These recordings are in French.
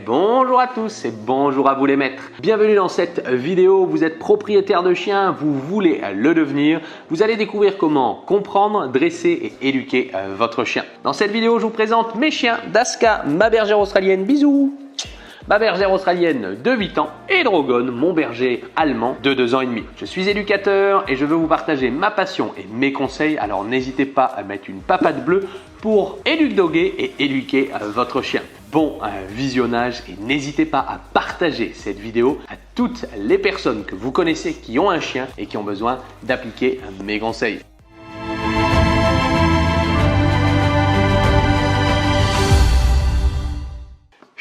Bonjour à tous et bonjour à vous les maîtres. Bienvenue dans cette vidéo. Vous êtes propriétaire de chien, vous voulez le devenir. Vous allez découvrir comment comprendre, dresser et éduquer votre chien. Dans cette vidéo, je vous présente mes chiens d'Aska, ma bergère australienne, bisous. Ma bergère australienne de 8 ans et Drogon, mon berger allemand de 2 ans et demi. Je suis éducateur et je veux vous partager ma passion et mes conseils, alors n'hésitez pas à mettre une papate bleue pour éduquer et éduquer votre chien. Bon visionnage et n'hésitez pas à partager cette vidéo à toutes les personnes que vous connaissez qui ont un chien et qui ont besoin d'appliquer mes conseils.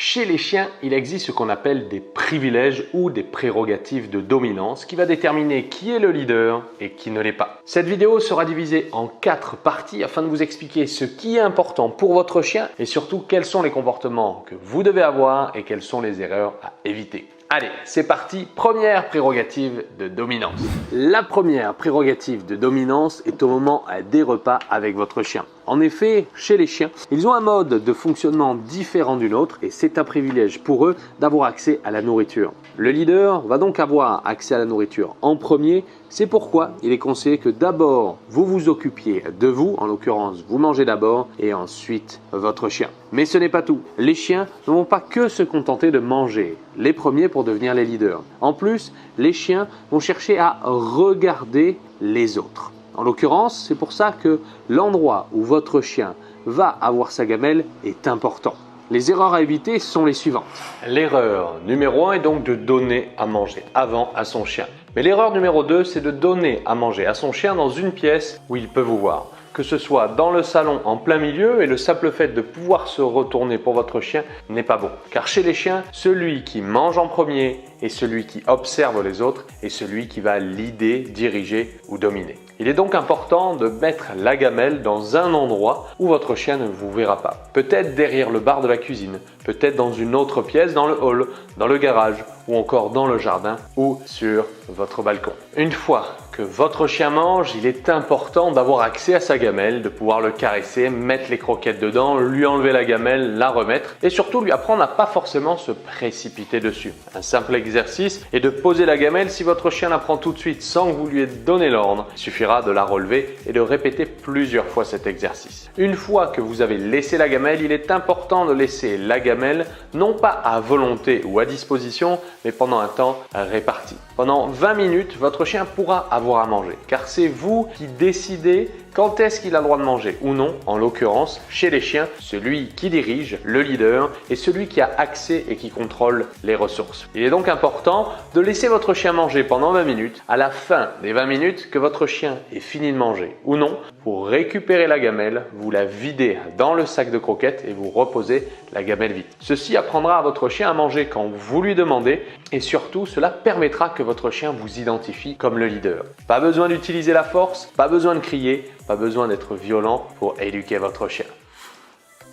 Chez les chiens, il existe ce qu'on appelle des privilèges ou des prérogatives de dominance qui va déterminer qui est le leader et qui ne l'est pas. Cette vidéo sera divisée en 4 parties afin de vous expliquer ce qui est important pour votre chien et surtout quels sont les comportements que vous devez avoir et quelles sont les erreurs à éviter. Allez, c'est parti, première prérogative de dominance. La première prérogative de dominance est au moment des repas avec votre chien. En effet, chez les chiens, ils ont un mode de fonctionnement différent du nôtre et c'est un privilège pour eux d'avoir accès à la nourriture. Le leader va donc avoir accès à la nourriture en premier, c'est pourquoi il est conseillé que d'abord vous vous occupiez de vous, en l'occurrence vous mangez d'abord et ensuite votre chien. Mais ce n'est pas tout, les chiens ne vont pas que se contenter de manger, les premiers pour devenir les leaders. En plus, les chiens vont chercher à regarder les autres. En l'occurrence, c'est pour ça que l'endroit où votre chien va avoir sa gamelle est important. Les erreurs à éviter sont les suivantes. L'erreur numéro 1 est donc de donner à manger avant à son chien. Mais l'erreur numéro 2, c'est de donner à manger à son chien dans une pièce où il peut vous voir. Que ce soit dans le salon en plein milieu et le simple fait de pouvoir se retourner pour votre chien n'est pas bon. Car chez les chiens, celui qui mange en premier et celui qui observe les autres est celui qui va leader, diriger ou dominer. Il est donc important de mettre la gamelle dans un endroit où votre chien ne vous verra pas. Peut-être derrière le bar de la cuisine, peut-être dans une autre pièce, dans le hall, dans le garage ou encore dans le jardin ou sur votre balcon. Une fois que votre chien mange, il est important d'avoir accès à sa gamelle, de pouvoir le caresser, mettre les croquettes dedans, lui enlever la gamelle, la remettre et surtout lui apprendre à pas forcément se précipiter dessus. Un simple exercice est de poser la gamelle. Si votre chien la prend tout de suite sans que vous lui ayez donné l'ordre, il suffira de la relever et de répéter plusieurs fois cet exercice. Une fois que vous avez laissé la gamelle, il est important de laisser la gamelle non pas à volonté ou à disposition, mais pendant un temps réparti. Pendant 20 minutes, votre chien pourra avoir à manger car c'est vous qui décidez quand est-ce qu'il a le droit de manger ou non. En l'occurrence, chez les chiens, celui qui dirige, le leader, est celui qui a accès et qui contrôle les ressources. Il est donc important de laisser votre chien manger pendant 20 minutes. À la fin des 20 minutes, que votre chien ait fini de manger ou non, vous récupérez la gamelle, vous la videz dans le sac de croquettes et vous reposez la gamelle vide. Ceci apprendra à votre chien à manger quand vous lui demandez et surtout, cela permettra que votre chien vous identifie comme le leader. Pas besoin d'utiliser la force, pas besoin de crier, pas besoin d'être violent pour éduquer votre chien.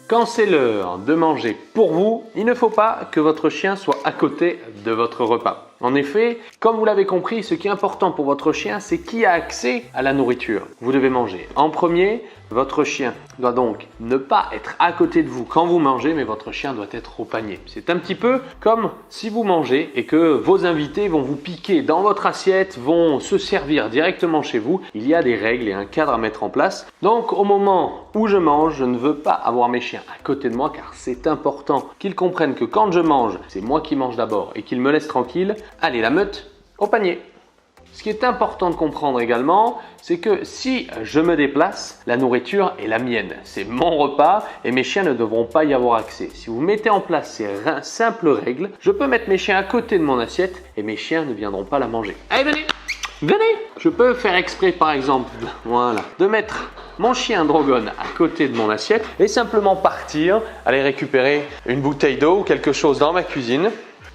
Quand c'est l'heure de manger pour vous, il ne faut pas que votre chien soit à côté de votre repas. En effet, comme vous l'avez compris, ce qui est important pour votre chien, c'est qui a accès à la nourriture. Vous devez manger en premier. Votre chien doit donc ne pas être à côté de vous quand vous mangez, mais votre chien doit être au panier. C'est un petit peu comme si vous mangez et que vos invités vont vous piquer dans votre assiette, vont se servir directement chez vous. Il y a des règles et un cadre à mettre en place. Donc au moment où je mange, je ne veux pas avoir mes chiens à côté de moi car c'est important qu'ils comprennent que quand je mange, c'est moi qui mange d'abord et qu'ils me laissent tranquille. Allez, la meute au panier. Ce qui est important de comprendre également, c'est que si je me déplace, la nourriture est la mienne. C'est mon repas et mes chiens ne devront pas y avoir accès. Si vous mettez en place ces simples règles, je peux mettre mes chiens à côté de mon assiette et mes chiens ne viendront pas la manger. Allez, venez! Venez! Je peux faire exprès par exemple, voilà, de mettre mon chien Drogon à côté de mon assiette et simplement partir, aller récupérer une bouteille d'eau ou quelque chose dans ma cuisine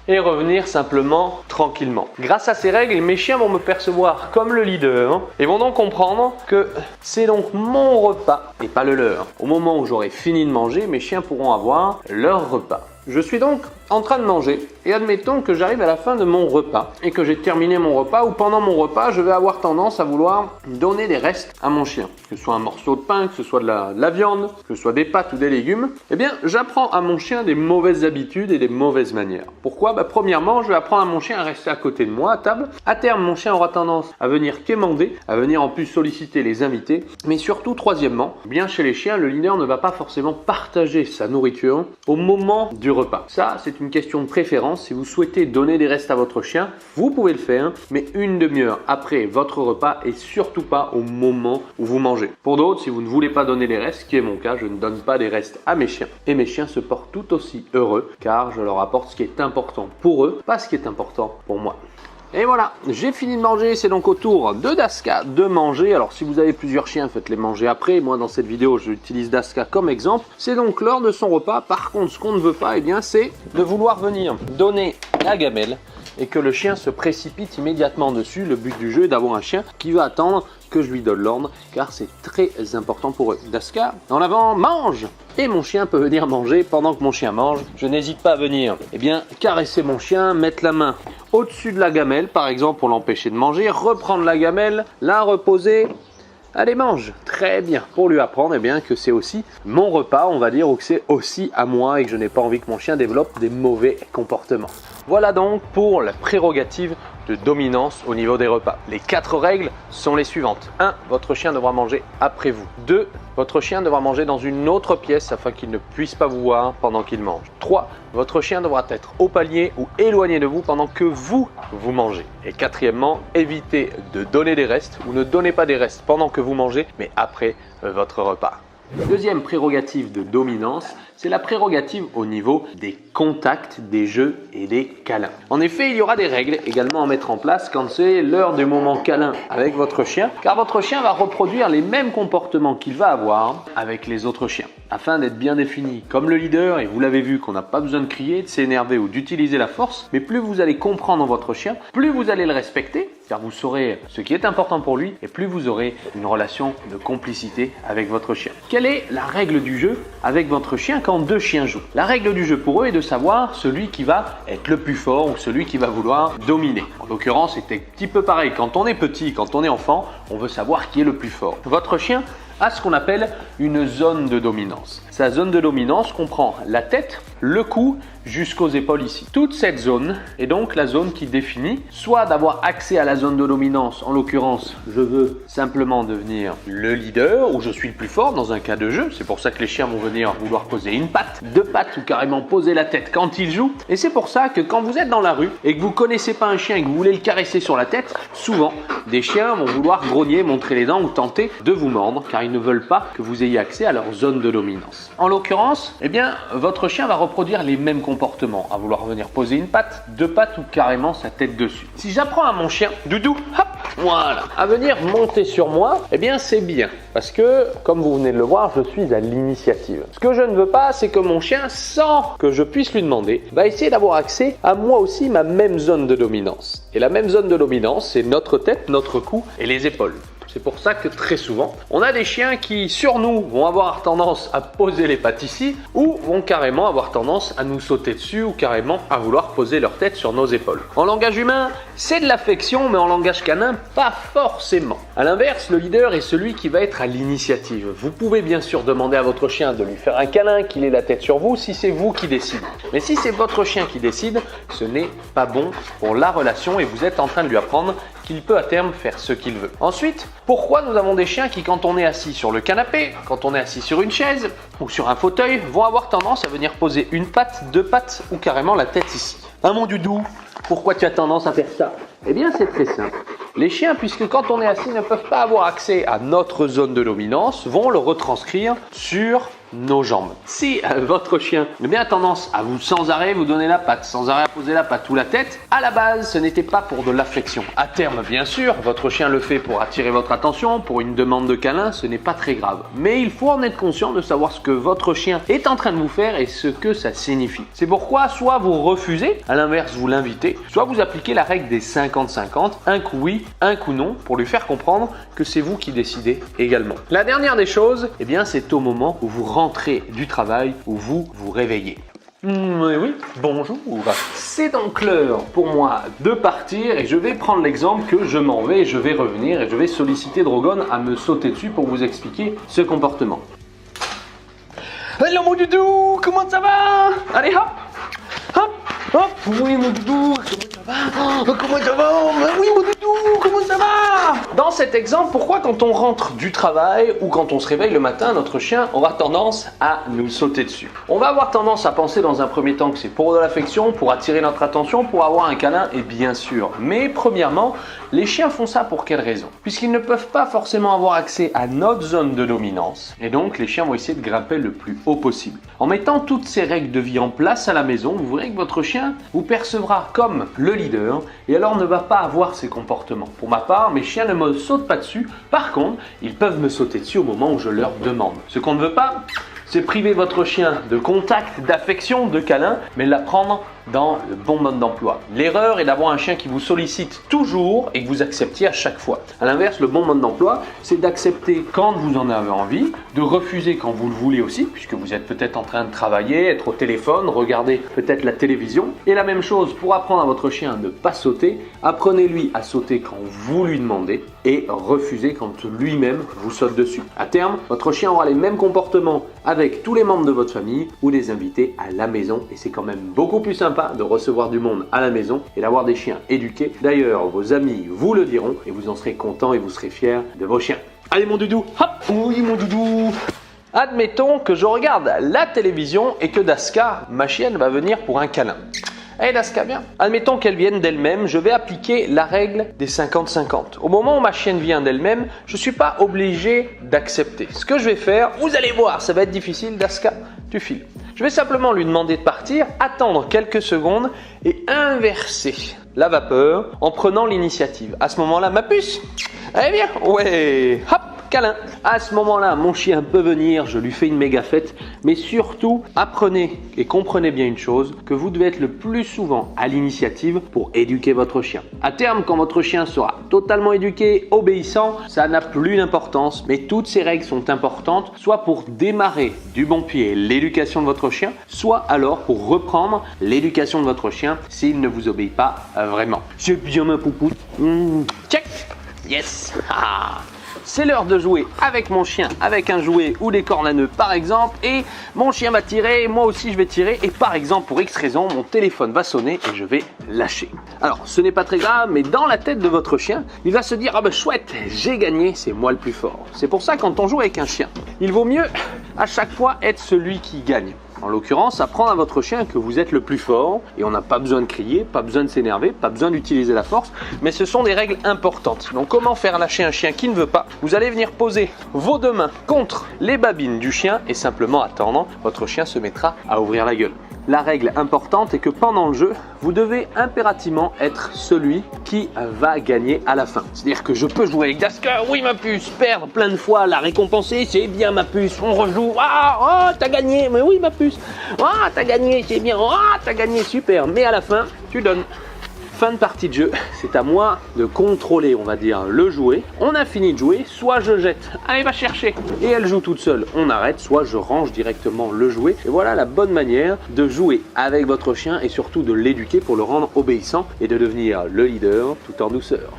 et revenir simplement tranquillement. Grâce à ces règles, mes chiens vont me percevoir comme le leader et vont donc comprendre que c'est donc mon repas et pas le leur. Au moment où j'aurai fini de manger, mes chiens pourront avoir leur repas. Je suis donc en train de manger et admettons que j'arrive à la fin de mon repas et que j'ai terminé mon repas ou pendant mon repas, je vais avoir tendance à vouloir donner des restes à mon chien. Que ce soit un morceau de pain, que ce soit de la viande, que ce soit des pâtes ou des légumes. Eh bien, j'apprends à mon chien des mauvaises habitudes et des mauvaises manières. Pourquoi? Premièrement, je vais apprendre à mon chien à rester à côté de moi à table. À terme, mon chien aura tendance à venir quémander, à venir en plus solliciter les invités. Mais surtout, troisièmement, bien chez les chiens, le leader ne va pas forcément partager sa nourriture au moment du repas. Ça, c'est une question de préférence. Si vous souhaitez donner des restes à votre chien, vous pouvez le faire, mais une demi-heure après votre repas et surtout pas au moment où vous mangez. Pour d'autres, si vous ne voulez pas donner les restes, ce qui est mon cas, je ne donne pas des restes à mes chiens. Et mes chiens se portent tout aussi heureux car je leur apporte ce qui est important pour eux, pas ce qui est important pour moi. Et voilà, j'ai fini de manger, c'est donc au tour de Daska de manger. Alors si vous avez plusieurs chiens, faites-les manger après. Moi dans cette vidéo, j'utilise Daska comme exemple. C'est donc l'heure de son repas. Par contre, ce qu'on ne veut pas, c'est de vouloir venir donner la gamelle et que le chien se précipite immédiatement dessus. Le but du jeu est d'avoir un chien qui va attendre que je lui donne l'ordre car c'est très important pour eux. Daska, en avant, mange! Et mon chien peut venir manger pendant que mon chien mange. Je n'hésite pas à venir caresser mon chien, mettre la main au-dessus de la gamelle par exemple pour l'empêcher de manger, reprendre la gamelle, la reposer. Allez, mange. Très bien. Pour lui apprendre que c'est aussi mon repas, on va dire, ou que c'est aussi à moi et que je n'ai pas envie que mon chien développe des mauvais comportements. Voilà donc pour la prérogative de dominance au niveau des repas. Les 4 règles sont les suivantes. 1. Votre chien devra manger après vous. 2. Votre chien devra manger dans une autre pièce afin qu'il ne puisse pas vous voir pendant qu'il mange. 3. Votre chien devra être au palier ou éloigné de vous pendant que vous mangez. Et 4e, évitez de donner des restes ou ne donnez pas des restes pendant que vous mangez, mais après votre repas. Deuxième prérogative de dominance, c'est la prérogative au niveau des contacts, des jeux et des câlins. En effet, il y aura des règles également à mettre en place quand c'est l'heure du moment câlin avec votre chien, car votre chien va reproduire les mêmes comportements qu'il va avoir avec les autres chiens. Afin d'être bien défini comme le leader, et vous l'avez vu qu'on n'a pas besoin de crier, de s'énerver ou d'utiliser la force, mais plus vous allez comprendre votre chien, plus vous allez le respecter, car vous saurez ce qui est important pour lui, et plus vous aurez une relation de complicité avec votre chien. Quelle est la règle du jeu avec votre chien quand 2 chiens jouent? La règle du jeu pour eux est de savoir celui qui va être le plus fort ou celui qui va vouloir dominer. En l'occurrence, c'est un petit peu pareil. Quand on est petit, quand on est enfant, on veut savoir qui est le plus fort. Votre chien a ce qu'on appelle une zone de dominance. Sa zone de dominance comprend la tête, le cou, jusqu'aux épaules ici. Toute cette zone est donc la zone qui définit soit d'avoir accès à la zone de dominance, en l'occurrence, je veux simplement devenir le leader ou je suis le plus fort dans un cas de jeu. C'est pour ça que les chiens vont venir vouloir poser une patte, 2 pattes ou carrément poser la tête quand ils jouent. Et c'est pour ça que quand vous êtes dans la rue et que vous connaissez pas un chien et que vous voulez le caresser sur la tête, souvent des chiens vont vouloir grogner, montrer les dents ou tenter de vous mordre car ils ne veulent pas que vous ayez accès à leur zone de dominance. En l'occurrence, votre chien va reproduire les mêmes comportements, à vouloir venir poser une patte, 2 pattes ou carrément sa tête dessus. Si j'apprends à mon chien, Doudou, hop, voilà, à venir monter sur moi, c'est bien. Parce que, comme vous venez de le voir, je suis à l'initiative. Ce que je ne veux pas, c'est que mon chien, sans que je puisse lui demander, va essayer d'avoir accès à moi aussi, ma même zone de dominance. Et la même zone de dominance, c'est notre tête, notre cou et les épaules. C'est pour ça que très souvent, on a des chiens qui, sur nous, vont avoir tendance à poser les pattes ici ou vont carrément avoir tendance à nous sauter dessus ou carrément à vouloir poser leur tête sur nos épaules. En langage humain, c'est de l'affection, mais en langage canin, pas forcément. A l'inverse, le leader est celui qui va être à l'initiative. Vous pouvez bien sûr demander à votre chien de lui faire un câlin, qu'il ait la tête sur vous, si c'est vous qui décidez. Mais si c'est votre chien qui décide, ce n'est pas bon pour la relation et vous êtes en train de lui apprendre qu'il peut à terme faire ce qu'il veut. Ensuite, pourquoi nous avons des chiens qui, quand on est assis sur le canapé, quand on est assis sur une chaise ou sur un fauteuil, vont avoir tendance à venir poser une patte, 2 pattes ou carrément la tête ici? Ah mon doudou, pourquoi tu as tendance à faire ça? C'est très simple. Les chiens, puisque quand on est assis, ne peuvent pas avoir accès à notre zone de dominance, vont le retranscrire sur nos jambes. Si votre chien a tendance à vous sans arrêt vous donner la patte, sans arrêt à poser la patte ou la tête, à la base ce n'était pas pour de l'affection. À terme bien sûr, votre chien le fait pour attirer votre attention, pour une demande de câlin, ce n'est pas très grave. Mais il faut en être conscient de savoir ce que votre chien est en train de vous faire et ce que ça signifie. C'est pourquoi soit vous refusez, à l'inverse vous l'invitez, soit vous appliquez la règle des 50-50, un coup oui, un coup non, pour lui faire comprendre que c'est vous qui décidez également. La dernière des choses, c'est au moment où vous rentrez du travail, où vous vous réveillez. Oui, bonjour. C'est donc l'heure pour moi de partir et je vais prendre l'exemple que je m'en vais et je vais revenir et je vais solliciter Drogon à me sauter dessus pour vous expliquer ce comportement. Hello mon doudou, comment ça va? Allez hop, hop, hop. Oui mon doudou, comment ça va? Oui mon doudou, comment ça va? Dans cet exemple, pourquoi quand on rentre du travail ou quand on se réveille le matin, notre chien aura tendance à nous sauter dessus? On va avoir tendance à penser dans un premier temps que c'est pour de l'affection, pour attirer notre attention, pour avoir un câlin, et bien sûr. Mais premièrement, les chiens font ça pour quelle raison? Puisqu'ils ne peuvent pas forcément avoir accès à notre zone de dominance. Et donc, les chiens vont essayer de grimper le plus haut possible. En mettant toutes ces règles de vie en place à la maison, vous verrez que votre chien vous percevra comme le leader et alors ne va pas avoir ces comportements. Pour ma part, mes chiens ne me sautent pas dessus. Par contre, ils peuvent me sauter dessus au moment où je leur demande. Ce qu'on ne veut pas, c'est priver votre chien de contact, d'affection, de câlin, mais l'apprendre dans le bon mode d'emploi. L'erreur est d'avoir un chien qui vous sollicite toujours et que vous acceptiez à chaque fois. A l'inverse, le bon mode d'emploi, c'est d'accepter quand vous en avez envie, de refuser quand vous le voulez aussi, puisque vous êtes peut-être en train de travailler, être au téléphone, regarder peut-être la télévision. Et la même chose pour apprendre à votre chien à ne pas sauter, apprenez-lui à sauter quand vous lui demandez et refusez quand lui-même vous saute dessus. À terme, votre chien aura les mêmes comportements avec tous les membres de votre famille ou des invités à la maison et c'est quand même beaucoup plus simple de recevoir du monde à la maison et d'avoir des chiens éduqués. D'ailleurs, vos amis vous le diront et vous en serez content et vous serez fiers de vos chiens. Allez mon doudou, hop, oui mon doudou. Admettons que je regarde la télévision et que Daska, ma chienne, va venir pour un câlin. Hey Daska, viens. Admettons qu'elle vienne d'elle-même, je vais appliquer la règle des 50-50. Au moment où ma chienne vient d'elle-même, je ne suis pas obligé d'accepter. Ce que je vais faire, vous allez voir, ça va être difficile, Daska, tu files. Je vais simplement lui demander de partir, attendre quelques secondes et inverser la vapeur en prenant l'initiative. À ce moment-là, ma puce, allez viens, ouais, hop, câlin. À ce moment-là, mon chien peut venir, je lui fais une méga fête, mais surtout, apprenez et comprenez bien une chose, que vous devez être le plus souvent à l'initiative pour éduquer votre chien. À terme, quand votre chien sera totalement éduqué, obéissant, ça n'a plus d'importance, mais toutes ces règles sont importantes, soit pour démarrer du bon pied l'éducation de votre chien, soit alors pour reprendre l'éducation de votre chien s'il ne vous obéit pas vraiment. C'est bien ma poupoute. Check. Yes. C'est l'heure de jouer avec mon chien, avec un jouet ou des cordes à nœuds par exemple, et mon chien va tirer, moi aussi je vais tirer, et par exemple pour X raison, mon téléphone va sonner et je vais lâcher. Alors ce n'est pas très grave, mais dans la tête de votre chien, il va se dire « Ah ben chouette, j'ai gagné, c'est moi le plus fort ». C'est pour ça quand on joue avec un chien, il vaut mieux à chaque fois être celui qui gagne. En l'occurrence, apprendre à votre chien que vous êtes le plus fort et on n'a pas besoin de crier, pas besoin de s'énerver, pas besoin d'utiliser la force, mais ce sont des règles importantes. Donc comment faire lâcher un chien qui ne veut pas? Vous allez venir poser vos deux mains contre les babines du chien et simplement attendre, votre chien se mettra à ouvrir la gueule. La règle importante est que pendant le jeu, vous devez impérativement être celui qui va gagner à la fin. C'est-à-dire que je peux jouer avec Daska, oui ma puce, perdre plein de fois, la récompenser, c'est bien ma puce, on rejoue, ah, oh, t'as gagné, mais oui ma puce, ah, t'as gagné, c'est bien, ah, t'as gagné, super, mais à la fin, tu donnes. Fin de partie de jeu, c'est à moi de contrôler, on va dire, le jouet. On a fini de jouer, soit je jette, allez va chercher, et elle joue toute seule, on arrête, soit je range directement le jouet. Et voilà la bonne manière de jouer avec votre chien et surtout de l'éduquer pour le rendre obéissant et de devenir le leader tout en douceur.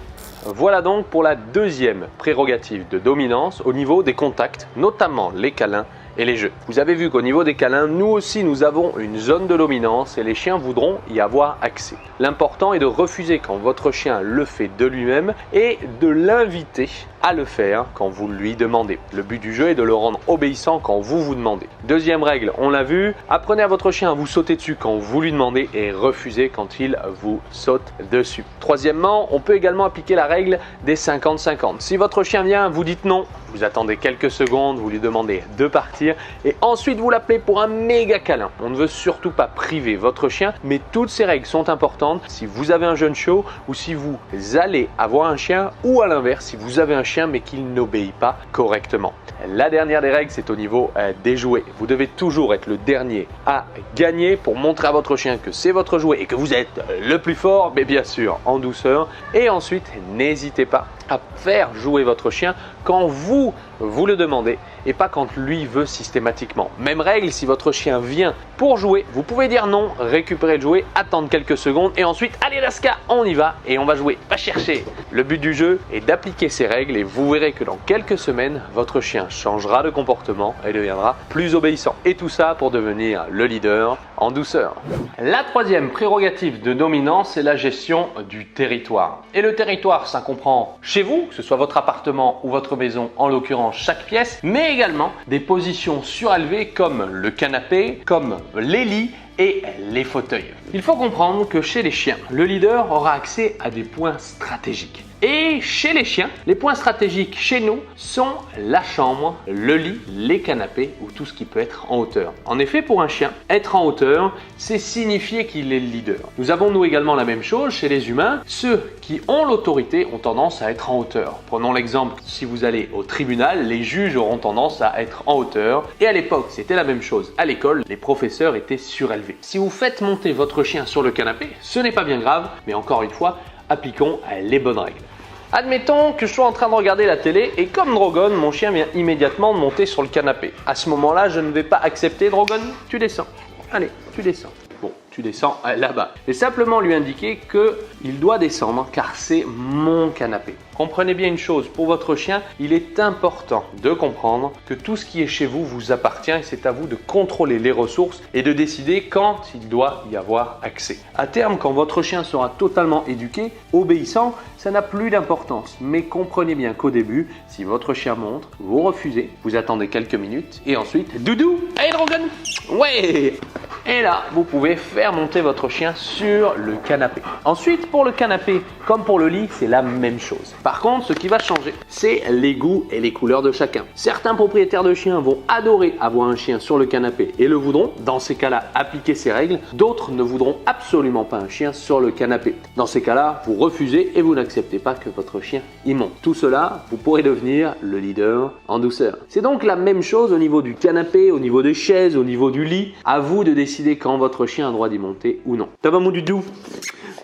Voilà donc pour la deuxième prérogative de dominance au niveau des contacts, notamment les câlins et les jeux. Vous avez vu qu'au niveau des câlins, nous aussi nous avons une zone de dominance et les chiens voudront y avoir accès. L'important est de refuser quand votre chien le fait de lui-même et de l'inviter à le faire quand vous lui demandez. Le but du jeu est de le rendre obéissant quand vous demandez. Deuxième règle, on l'a vu, apprenez à votre chien à vous sauter dessus quand vous lui demandez et refusez quand il vous saute dessus. Troisièmement, on peut également appliquer la règle des 50-50. Si votre chien vient, vous dites non, vous attendez quelques secondes, vous lui demandez de partir et ensuite vous l'appelez pour un méga câlin. On ne veut surtout pas priver votre chien, mais toutes ces règles sont importantes si vous avez un jeune chiot ou si vous allez avoir un chien ou à l'inverse, si vous avez un chien mais qu'il n'obéit pas correctement. La dernière des règles, c'est au niveau des jouets. Vous devez toujours être le dernier à gagner pour montrer à votre chien que c'est votre jouet et que vous êtes le plus fort, mais bien sûr en douceur. Et ensuite, n'hésitez pas à faire jouer votre chien quand vous le demandez et pas quand lui veut systématiquement. Même règle, si votre chien vient pour jouer, vous pouvez dire non, récupérer le jouet, attendre quelques secondes et ensuite, allez Laska, on y va et on va jouer, va chercher. Le but du jeu est d'appliquer ces règles et vous verrez que dans quelques semaines, votre chien changera de comportement et deviendra plus obéissant. Et tout ça pour devenir le leader en douceur. La troisième prérogative de dominance, c'est la gestion du territoire. Et le territoire, ça comprend chez vous, que ce soit votre appartement ou votre maison, en l'occurrence chaque pièce, mais également des positions surélevées comme le canapé, comme les lits et les fauteuils. Il faut comprendre que chez les chiens, le leader aura accès à des points stratégiques. Et chez les chiens, les points stratégiques chez nous sont la chambre, le lit, les canapés ou tout ce qui peut être en hauteur. En effet, pour un chien, être en hauteur, c'est signifier qu'il est le leader. Nous avons nous également la même chose chez les humains. Ceux qui ont l'autorité ont tendance à être en hauteur. Prenons l'exemple, si vous allez au tribunal, les juges auront tendance à être en hauteur. Et à l'époque, c'était la même chose. À l'école, les professeurs étaient surélevés. Si vous faites monter votre chien sur le canapé, ce n'est pas bien grave, mais encore une fois, appliquons les bonnes règles. Admettons que je sois en train de regarder la télé et comme Drogon, mon chien vient immédiatement de monter sur le canapé. À ce moment-là, je ne vais pas accepter Drogon, tu descends. Allez, tu descends. Bon, tu descends là-bas. Et simplement lui indiquer qu'il doit descendre car c'est mon canapé. Comprenez bien une chose, pour votre chien, il est important de comprendre que tout ce qui est chez vous vous appartient et c'est à vous de contrôler les ressources et de décider quand il doit y avoir accès. À terme, quand votre chien sera totalement éduqué, obéissant, ça n'a plus d'importance. Mais comprenez bien qu'au début, si votre chien monte, vous refusez, vous attendez quelques minutes et ensuite, doudou, allez Drogon, ouais. Et là, vous pouvez faire monter votre chien sur le canapé. Ensuite, pour le canapé, comme pour le lit, c'est la même chose. Par contre, ce qui va changer, c'est les goûts et les couleurs de chacun. Certains propriétaires de chiens vont adorer avoir un chien sur le canapé et le voudront. Dans ces cas-là, appliquez ces règles. D'autres ne voudront absolument pas un chien sur le canapé. Dans ces cas-là, vous refusez et vous n'acceptez pas que votre chien y monte. Tout cela, vous pourrez devenir le leader en douceur. C'est donc la même chose au niveau du canapé, au niveau des chaises, au niveau du lit. À vous de décider quand votre chien a le droit d'y monter ou non. Ça va mon doudou?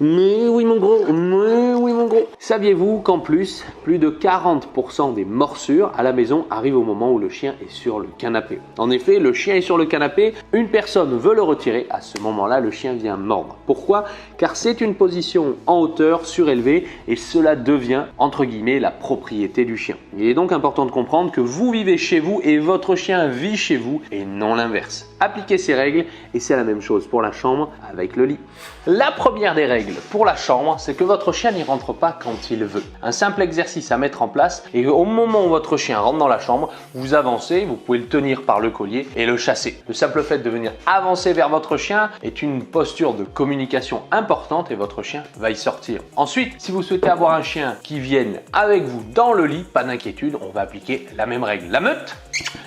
Mais oui mon gros, mais oui mon gros. Saviez-vous qu'en plus de 40% des morsures à la maison arrivent au moment où le chien est sur le canapé. En effet, le chien est sur le canapé, une personne veut le retirer, à ce moment-là, le chien vient mordre. Pourquoi? Car c'est une position en hauteur, surélevée, et cela devient, entre guillemets, la propriété du chien. Il est donc important de comprendre que vous vivez chez vous et votre chien vit chez vous, et non l'inverse. Appliquez ces règles, et c'est la même chose pour la chambre avec le lit. La première des règles pour la chambre, c'est que votre chien n'y rentre pas quand il veut. Un simple exercice à mettre en place et au moment où votre chien rentre dans la chambre, vous avancez, vous pouvez le tenir par le collier et le chasser. Le simple fait de venir avancer vers votre chien est une posture de communication importante et votre chien va y sortir. Ensuite, si vous souhaitez avoir un chien qui vienne avec vous dans le lit, pas d'inquiétude, on va appliquer la même règle. La meute,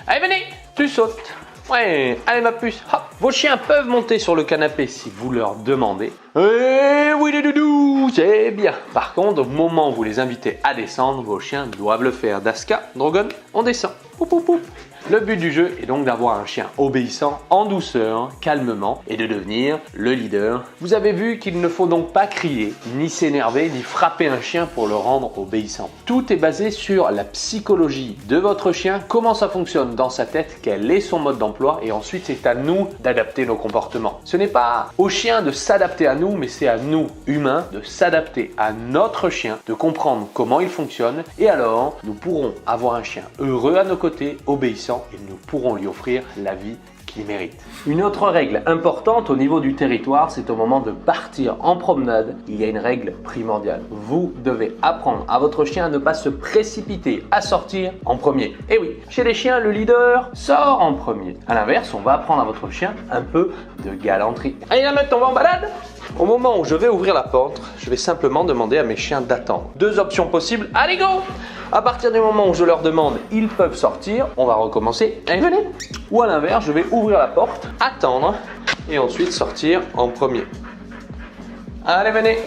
allez venez, tu sautes. Ouais, allez ma puce, hop. Vos chiens peuvent monter sur le canapé si vous leur demandez. Eh oui les doudous, c'est bien. Par contre, au moment où vous les invitez à descendre, vos chiens doivent le faire. Daska, Drogon, on descend. Poup, poup, poup. Le but du jeu est donc d'avoir un chien obéissant, en douceur, calmement et de devenir le leader. Vous avez vu qu'il ne faut donc pas crier, ni s'énerver, ni frapper un chien pour le rendre obéissant. Tout est basé sur la psychologie de votre chien, comment ça fonctionne dans sa tête, quel est son mode d'emploi et ensuite c'est à nous d'adapter nos comportements. Ce n'est pas au chien de s'adapter à nous, mais c'est à nous, humains, de s'adapter à notre chien, de comprendre comment il fonctionne et alors nous pourrons avoir un chien heureux à nos côtés, obéissant et nous pourrons lui offrir la vie qu'il mérite. Une autre règle importante au niveau du territoire, c'est au moment de partir en promenade, il y a une règle primordiale. Vous devez apprendre à votre chien à ne pas se précipiter à sortir en premier. Et oui, chez les chiens, le leader sort en premier. À l'inverse, on va apprendre à votre chien un peu de galanterie. Allez la meute, on va en balade? Au moment où je vais ouvrir la porte, je vais simplement demander à mes chiens d'attendre. Deux options possibles, allez go! À partir du moment où je leur demande, ils peuvent sortir, on va recommencer, allez venez! Ou à l'inverse, je vais ouvrir la porte, attendre et ensuite sortir en premier. Allez venez!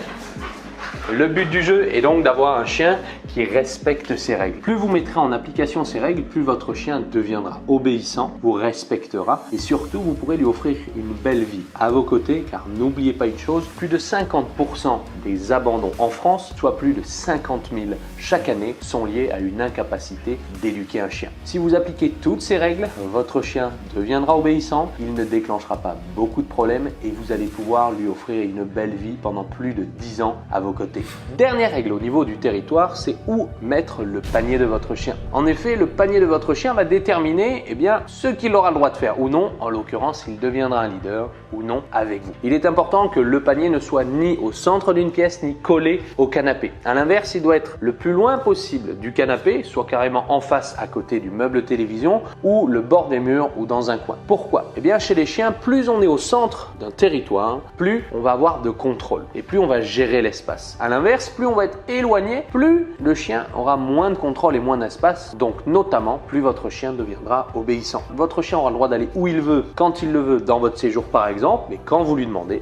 Le but du jeu est donc d'avoir un chien qui respecte ces règles. Plus vous mettrez en application ces règles, plus votre chien deviendra obéissant, vous respectera et surtout vous pourrez lui offrir une belle vie à vos côtés, car n'oubliez pas une chose, plus de 50% des abandons en France, soit plus de 50 000 chaque année, sont liés à une incapacité d'éduquer un chien. Si vous appliquez toutes ces règles, votre chien deviendra obéissant, il ne déclenchera pas beaucoup de problèmes et vous allez pouvoir lui offrir une belle vie pendant plus de 10 ans à vos côtés. Dernière règle au niveau du territoire, c'est où mettre le panier de votre chien. En effet, le panier de votre chien va déterminer ce qu'il aura le droit de faire ou non, en l'occurrence s'il deviendra un leader ou non avec vous. Il est important que le panier ne soit ni au centre d'une pièce ni collé au canapé. À l'inverse, il doit être le plus loin possible du canapé, soit carrément en face à côté du meuble télévision ou le bord des murs ou dans un coin. Pourquoi? Eh bien, chez les chiens, plus on est au centre d'un territoire, plus on va avoir de contrôle et plus on va gérer l'espace. À l'inverse, plus on va être éloigné, plus le chien aura moins de contrôle et moins d'espace, donc notamment plus votre chien deviendra obéissant. Votre chien aura le droit d'aller où il veut, quand il le veut, dans votre séjour par exemple, mais quand vous lui demandez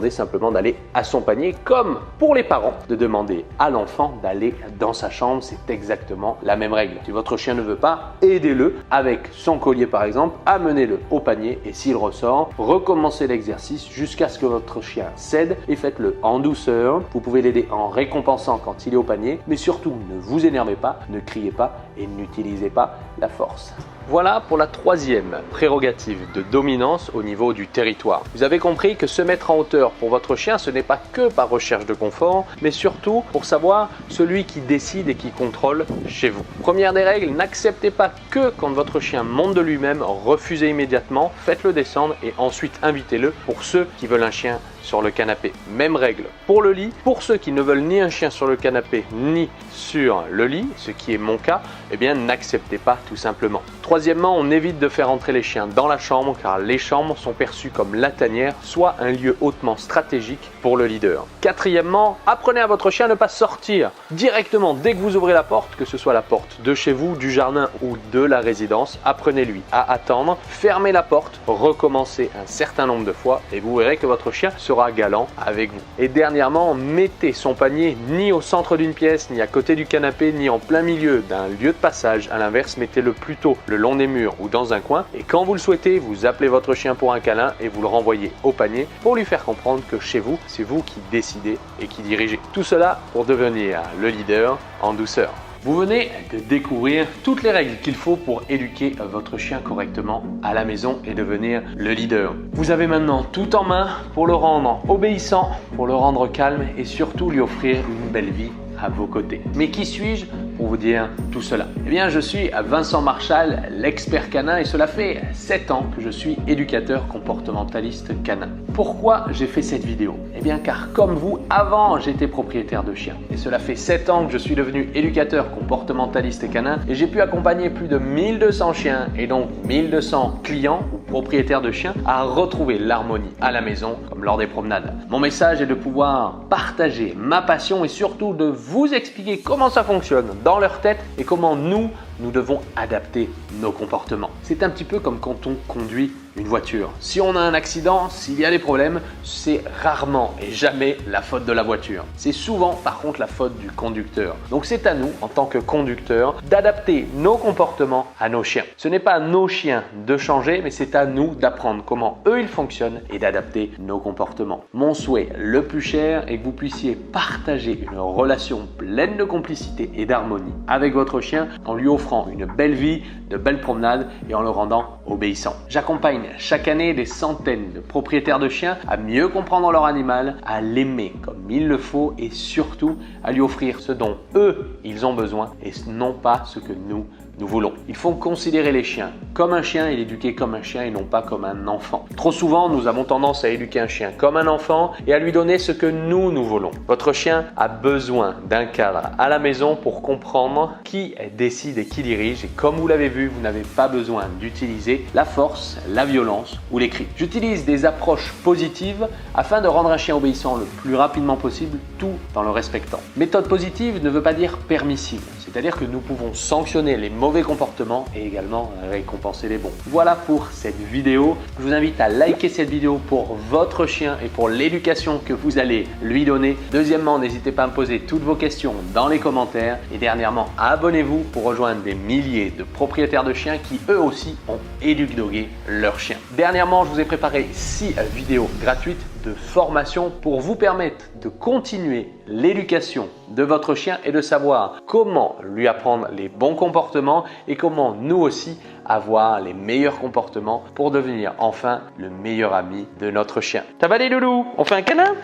simplement d'aller à son panier, comme pour les parents, de demander à l'enfant d'aller dans sa chambre, c'est exactement la même règle. Si votre chien ne veut pas, aidez-le avec son collier par exemple, amenez-le au panier et s'il ressort, recommencez l'exercice jusqu'à ce que votre chien cède et faites-le en douceur. Vous pouvez l'aider en récompensant quand il est au panier, mais surtout ne vous énervez pas, ne criez pas et n'utilisez pas la force. Voilà pour la troisième prérogative de dominance au niveau du territoire. Vous avez compris que se mettre en hauteur pour votre chien, ce n'est pas que par recherche de confort, mais surtout pour savoir celui qui décide et qui contrôle chez vous. Première des règles, n'acceptez pas que quand votre chien monte de lui-même, refusez immédiatement, faites-le descendre et ensuite invitez-le pour ceux qui veulent un chien sur le canapé. Même règle pour le lit. Pour ceux qui ne veulent ni un chien sur le canapé ni sur le lit, ce qui est mon cas, eh bien n'acceptez pas tout simplement. Troisièmement, on évite de faire entrer les chiens dans la chambre car les chambres sont perçues comme la tanière, soit un lieu hautement stratégique pour le leader. Quatrièmement, apprenez à votre chien à ne pas sortir directement dès que vous ouvrez la porte, que ce soit la porte de chez vous, du jardin ou de la résidence. Apprenez-lui à attendre, fermez la porte, recommencez un certain nombre de fois et vous verrez que votre chien sera galant avec vous. Et dernièrement, mettez son panier ni au centre d'une pièce, ni à côté du canapé, ni en plein milieu d'un lieu de passage. À l'inverse, mettez-le plutôt le long des murs ou dans un coin. Et quand vous le souhaitez, vous appelez votre chien pour un câlin et vous le renvoyez au panier pour lui faire comprendre que chez vous, c'est vous qui décidez et qui dirigez. Tout cela pour devenir le leader en douceur. Vous venez de découvrir toutes les règles qu'il faut pour éduquer votre chien correctement à la maison et devenir le leader. Vous avez maintenant tout en main pour le rendre obéissant, pour le rendre calme et surtout lui offrir une belle vie à vos côtés. Mais qui suis-je pour vous dire tout cela? Eh bien, je suis Vincent Marchal, l'expert canin et cela fait 7 ans que je suis éducateur comportementaliste canin. Pourquoi j'ai fait cette vidéo? Eh bien, car comme vous, avant, j'étais propriétaire de chiens. Et cela fait 7 ans que je suis devenu éducateur comportementaliste canin et j'ai pu accompagner plus de 1200 chiens et donc 1200 clients ou propriétaires de chiens à retrouver l'harmonie à la maison comme lors des promenades. Mon message est de pouvoir partager ma passion et surtout de vous expliquer comment ça fonctionne dans leur tête et comment nous devons adapter nos comportements. C'est un petit peu comme quand on conduit une voiture. Si on a un accident, s'il y a des problèmes, c'est rarement et jamais la faute de la voiture. C'est souvent par contre la faute du conducteur. Donc c'est à nous, en tant que conducteurs, d'adapter nos comportements à nos chiens. Ce n'est pas à nos chiens de changer, mais c'est à nous d'apprendre comment eux ils fonctionnent et d'adapter nos comportements. Mon souhait le plus cher est que vous puissiez partager une relation pleine de complicité et d'harmonie avec votre chien en lui offrant une belle vie, de belles promenades et en le rendant obéissant. J'accompagne chaque année des centaines de propriétaires de chiens à mieux comprendre leur animal, à l'aimer comme il le faut et surtout à lui offrir ce dont eux ils ont besoin et non pas ce que nous voulons. Il faut considérer les chiens comme un chien et l'éduquer comme un chien et non pas comme un enfant. Trop souvent, nous avons tendance à éduquer un chien comme un enfant et à lui donner ce que nous voulons. Votre chien a besoin d'un cadre à la maison pour comprendre qui décide et qui qui dirige et comme vous l'avez vu, vous n'avez pas besoin d'utiliser la force, la violence ou les cris. J'utilise des approches positives afin de rendre un chien obéissant le plus rapidement possible, tout en le respectant. Méthode positive ne veut pas dire permissive, c'est-à-dire que nous pouvons sanctionner les mauvais comportements et également récompenser les bons. Voilà pour cette vidéo. Je vous invite à liker cette vidéo pour votre chien et pour l'éducation que vous allez lui donner. Deuxièmement, n'hésitez pas à me poser toutes vos questions dans les commentaires. Et dernièrement, abonnez-vous pour rejoindre des milliers de propriétaires de chiens qui eux aussi ont éduqué leur chien. Dernièrement, je vous ai préparé 6 vidéos gratuites de formation pour vous permettre de continuer l'éducation de votre chien et de savoir comment lui apprendre les bons comportements et comment nous aussi avoir les meilleurs comportements pour devenir enfin le meilleur ami de notre chien. Ça va les loulous? On fait un câlin?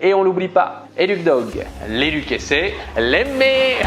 Et on n'oublie pas, EducDog, l'éduquer c'est l'aimer.